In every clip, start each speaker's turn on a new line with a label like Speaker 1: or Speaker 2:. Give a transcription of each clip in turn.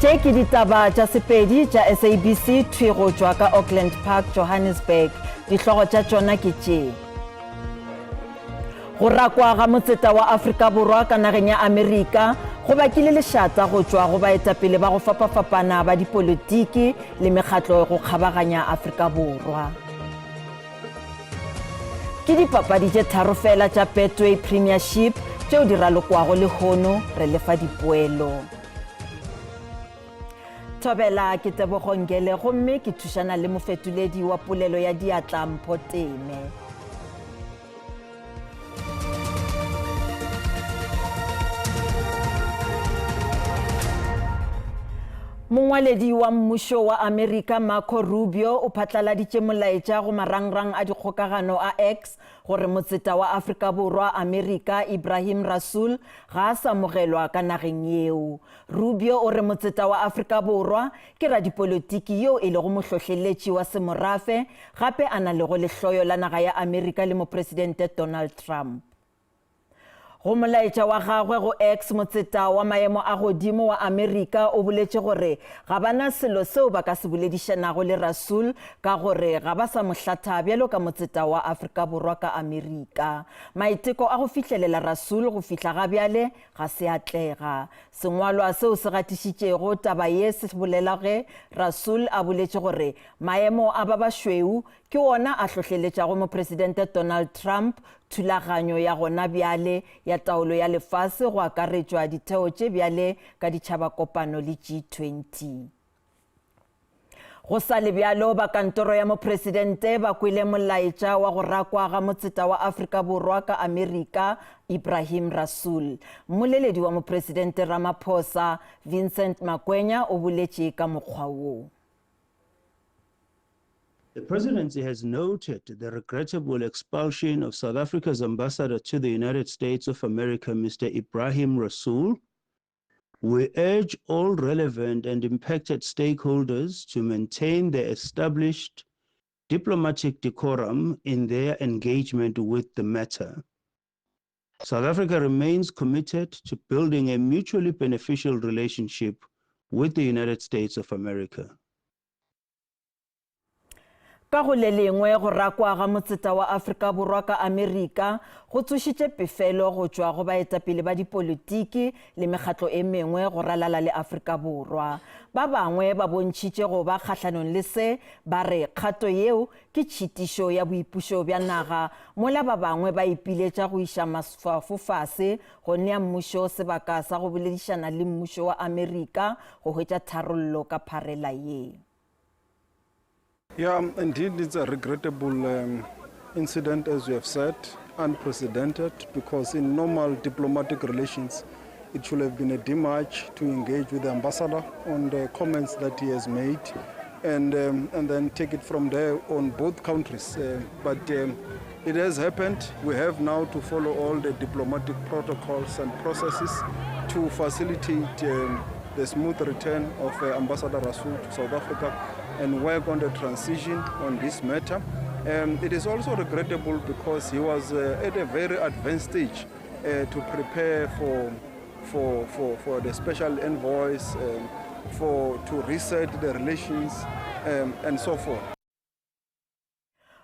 Speaker 1: tše ke ditaba tša sepedi tša SABC thwego tšwa ka Auckland Park, Johannesburg. Dihlogo tša tšona ke tše. Go rakwa ga motseta wa Afrika Borwa ka nageng ya Amerika go bakile lešata go tšwa go baetapele ba go fapafapana ba dipolotiki le mekgatlo go kgabaganya Afrika Borwa. Ke dipapadi tše tharo fela tša Betway Premiership tšeo di ralokwago lehono re lefa dipoelo. Thobela ke Tebogo Ngele gomme ke thušana le mofetoledi wa polelo ya diatla Mpho Teme. Mongwaledi wa mmušo wa Amerika Marco Rubio o phatlaladitše molaetša go marangrang a dikgokagano a X gore motseta wa Afrika Borwa Amerika Ibrahim Rasool ga a sa amogelwa ka nageng yeo. Rubio o re motseta wa Afrika Borwa ke radipolotiki yo e lego mohlohleletši wa semorafe gape a na le go lehloyo la naga ya Amerika le mopresidente Donald Trump. Go molaetša wa gagwe go X motseta wa maemo a godimo wa Amerika o boletše gore ga bana selo seo ba ka se boledišanago le Rasool ka gore ga ba sa mohlatha bjalo ka motseta wa Afrika Borwa ka Amerika. Maiteko a go fihlelela Rasool go fihla ga bjale ga se atlega. Sengwalwa seo se gatišitšego taba ye se bolela ge Rasool a boletše gore maemo a ba bašweu ke ona a hlohleletšago mopresidente Donald Trump thulaganyo ya gona bjale ya taolo ya lefase go akaretšwa ditheo tše bjale ka ditšhabakopano le G20. Go sa le bjalo ba kantoro ya mopresidente ba kwele molaetša wa go rakwa ga motseta wa Afrika Borwa ka Amerika Ibrahim Rasool. Mmoleledi wa mopresidente Ramaphosa Vincent Makwenya o boletše ka mokgwa woo.
Speaker 2: The presidency has noted the regrettable expulsion of South Africa's ambassador to the United States of America, Mr. Ibrahim Rasool. We urge all relevant and impacted stakeholders to maintain their established diplomatic decorum in their engagement with the matter. South Africa remains committed to building a mutually beneficial relationship with the United States of America.
Speaker 1: Ka go le lengwe go rakwa ga motseta wa Afrika Borwa ka Amerika go tsošitše pefelo go tšwa go baetapele ba dipolotiki le mekgatlo e mengwe go ralala le Afrika Borwa. Ba bangwe ba bontšhitše go ba kgahlanong le se ba re kgato yeo ke tšhitišo ya boipušo bja naga mola ba bangwe ba ipiletša go iša maswafo fase go nea mmušo sebaka sa go boledišana le mmušo wa Amerika go hwetša tharollo ka pharela ye.
Speaker 3: Yeah, indeed, it's a regrettable incident, as you have said, unprecedented, because in normal diplomatic relations, it should have been a demarche to engage with the ambassador on the comments that he has made, and then take it from there on both countries. But it has happened. We have now to follow all the diplomatic protocols and processes to facilitate the smooth return of Ambassador Rasool to South Africa and work on the transition on this matter. It is also regrettable because he was at a very advanced stage to prepare for the special envoys, to reset the relations and so forth.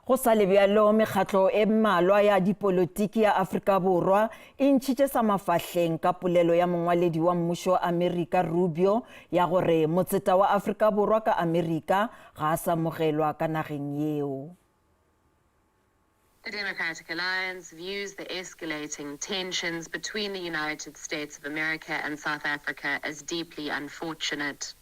Speaker 3: Go sa le bjalo mekgatlo e mmalwa ya dipolotiki ya Afrika Borwa e ntšhitše sa mafahleng ka polelo ya mongwaledi wa mmušo wa Amerika Rubio ya gore motseta wa Afrika Borwa ka Amerika ga a sa amogelwa ka nageng yeo.
Speaker 4: The Democratic Alliance views the escalating tensions between the United States of America and South Africa as deeply unfortunate.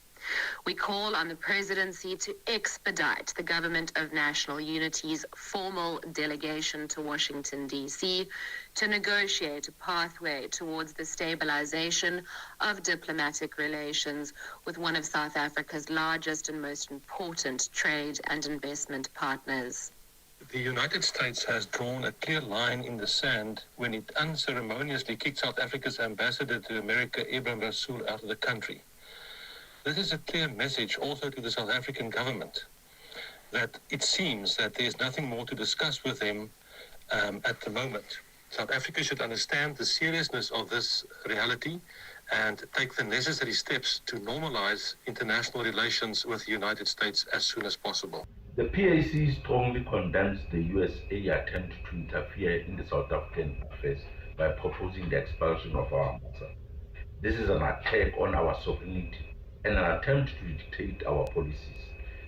Speaker 4: We call on the presidency to expedite the Government of National Unity's formal delegation to Washington, D.C. to negotiate a pathway towards the stabilization of diplomatic relations with one of South Africa's largest and most important trade and investment partners.
Speaker 5: The United States has drawn a clear line in the sand when it unceremoniously kicked South Africa's ambassador to America, Ibrahim Rasool, out of the country. This is a clear message also to the South African government that it seems that there's nothing more to discuss with them at the moment. South Africa should understand the seriousness of this reality and take the necessary steps to normalize international relations with the United States as soon as possible.
Speaker 6: The PAC strongly condemns the USA attempt to interfere in the South African affairs by proposing the expulsion of our ambassador. This is an attack on our sovereignty and an attempt to dictate our policies.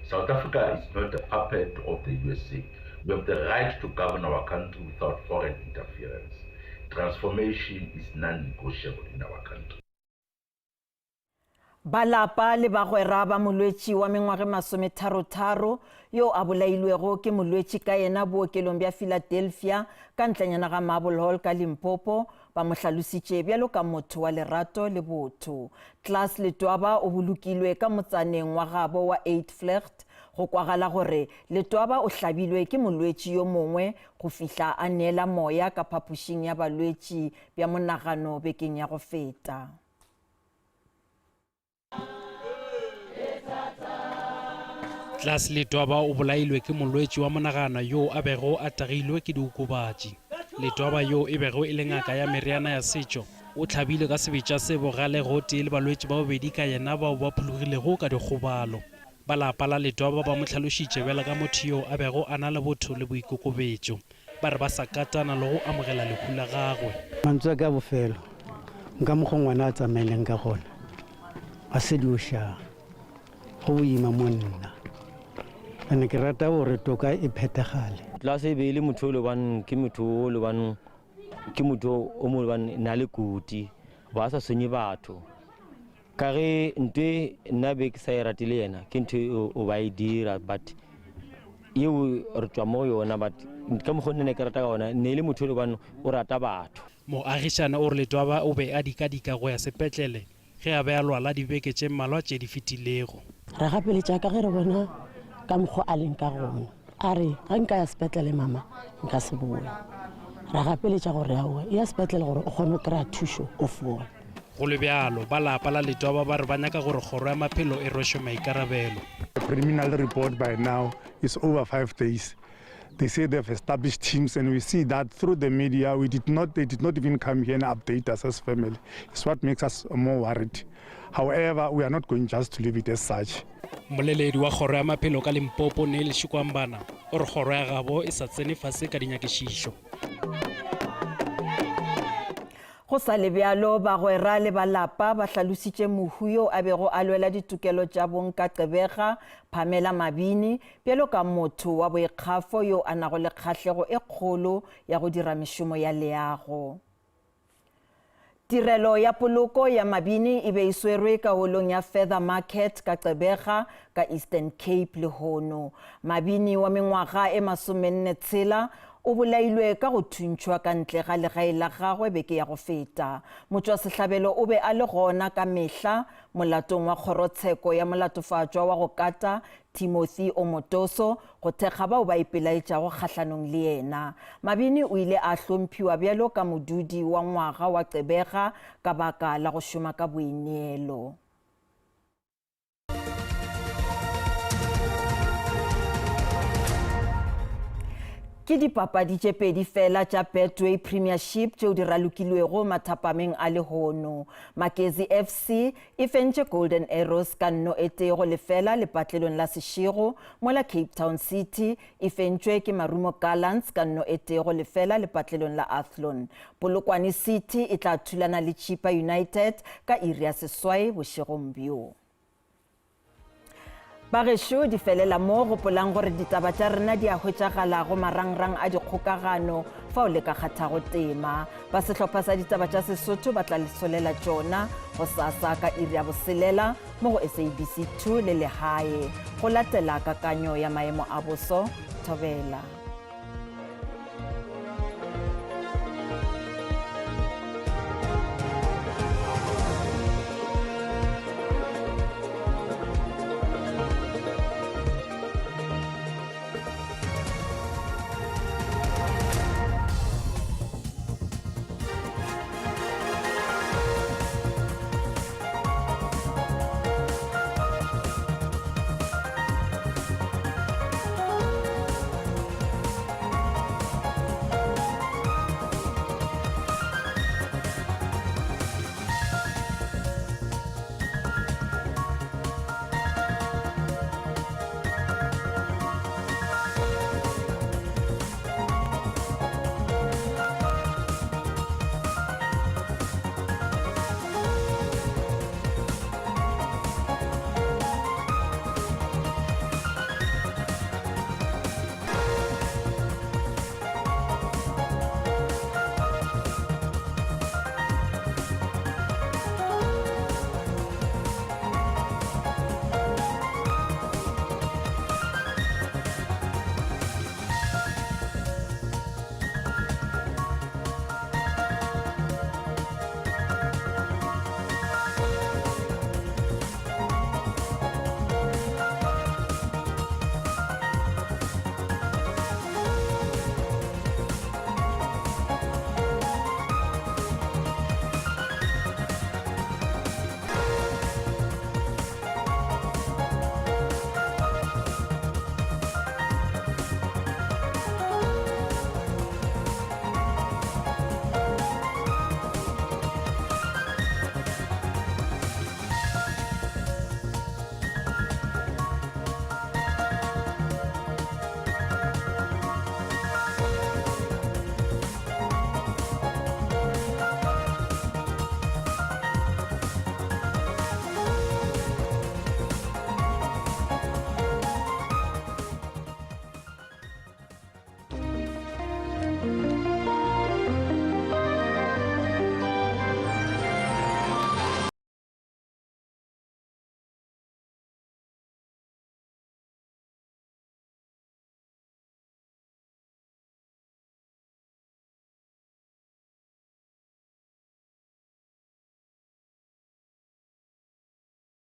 Speaker 6: South Africa is not a puppet of the USA. We have the right to govern our country without foreign interference. Transformation is non-negotiable in our country.
Speaker 1: Balapa le bagwera ba molwetši wa mengwage masometharotaro yo a bolailwego ke molwetši ka yena bookelong bja Philadelphia ka ntlenyana ga Marble Hall ka Limpopo ba mo hlalositše bjalo ka motho wa lerato le botho. Klaas Letwaba o bolokilwe ka motsaneng wa gabo wa Eindvlegt go kwagala gore Letwaba o hlabilwe ke molwetši yo mongwe go fihla a neela moya ka phapošing ya balwetši bja monagano bekeng ya go feta.
Speaker 7: Klaas Letwaba o bolailwe ke molwetši wa monagano yo a bego a tagilwe ke diokobatši. Letwaba yo e bego e le ngaka ya meriana ya setšo o tlhabile ka sebetša se bogale go tee le balwetši ba bobedi ka yena bao ba phulogilego ka dikgobalo. Balapa la Letwaba ba mo hlalošitše bjalo ka motho yo a bego a na le botho le boikokobetšo. Ba re ba sa katana le go amogela lehu la gagwe.
Speaker 8: Mantswe ka bofelo nka mokgwa ngwana a tsamaileng ka gona a sedioša go boima monna. Ane ke rata gore toka e phethagale.
Speaker 9: Klaas e be le motho o lebaneng ke motho o lebaneng ke motho o mo lebaneng na le kuti ba sa senye batho ka ge ntwe nna be ke sa e ratile yena ke ntho o ba e dira but yeo re tswa mo yona but ka mokgwa nne ke rata ka ona ne le motho o lebaneng o rata batho.
Speaker 7: Moagišana o re Letwaba o be a dika go ya sepetlele ge a be a lwala dibeke tše mmalwa tše di fetilego.
Speaker 10: Re gapeletša ka ge re bona ka mokgwa a leng ka gona a re ga nka ya sepetlele mama nka se bola. Ra gapeletša gore ya sepetlele gore o kgone go kry-a thušo o fola.
Speaker 7: Go le bjalo balapa la Letwaba ba re ba nyaka gore kgoro ya maphelo e rwešwe maikarabelo.
Speaker 11: The preliminary report by now is over 5 days. They say they've established teams, and we see that through the media. They did not even come here and update us as family. It's what makes us more worried. However, we are not going just to leave it as such.
Speaker 7: Moleledi wa kgoro ya maphelo ka Limpopo Neil Shikwambana o re kgoro ya gabo e sa tsene fase ka dinyakišišo.
Speaker 1: Go sa le bjalo bagwera le balapa ba hlalositše mohu yo a bego a lwela ditokelo tša bong ka Gqeberha Pamela Mabini bjalo ka motho wa boikgafo yo a nago le kgahlego e kgolo ya go dira mešomo ya leago. Tirelo ya poloko ya Mabini e be e swerwe ka holong ya Feather Market ka Gqeberha ka Eastern Cape le Hono. Mabini wa mengwaga e 46 o bolailwe ka go thuntšhwa ka ntle ga legae la gagwe beke ya go feta. Motšwasehlabelo o be a le gona ka mehla molatong wa kgorotsheko ya molatofatšwa wa go kata Timothy Omotoso go thekga bao ba ipelaetšago kgahlanong le yena. Mabini o ile a hlomphiwa bjalo ka modudi wa ngwaga wa Gqeberha ka baka la go šoma ka boineelo. Ke dipapadi tše pedi fela tša Betway Premiership tšeo di ralokilwego mathapameng a lehono. Makezi FC e fentše Golden Arrows ka nno e tee go lefela lepatlelong la Seshego, mola Cape Town City e fentšwe ke Marumo Gallants ka nno e tee go lefela lepatlelong la Athlone. Polokwane City e tla thulana le Chippa United ka iri ya seswai bošegong bjo. Bagešo di felela mo gopolang gore ditaba tša rena di a hwetšagala go marangrang a dikgokagano fa o le ka kgathago tema. Ba sehlopha sa ditaba tša Sesotho ba tla lesolela tšona go sasa ka iri ya boselela mo go SABC 2 le lehae go latela kakanyo ya maemo a boso. Thobela.